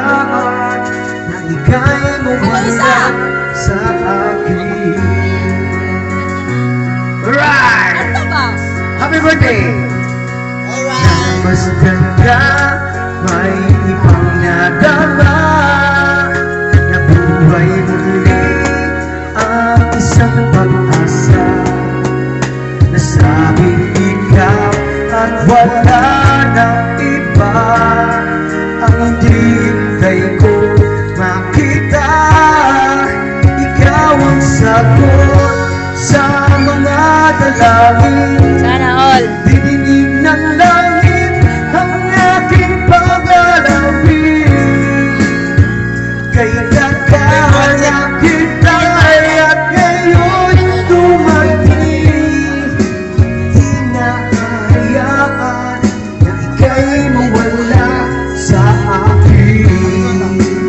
kaligayahan na ika'y bumanda sa akin. Alright! Happy birthday! Alright! Masdan ka, may ibang nadama na buhay muli ang isang pag-asa. Nasabing ikaw at wala ng iba ang hindi hintay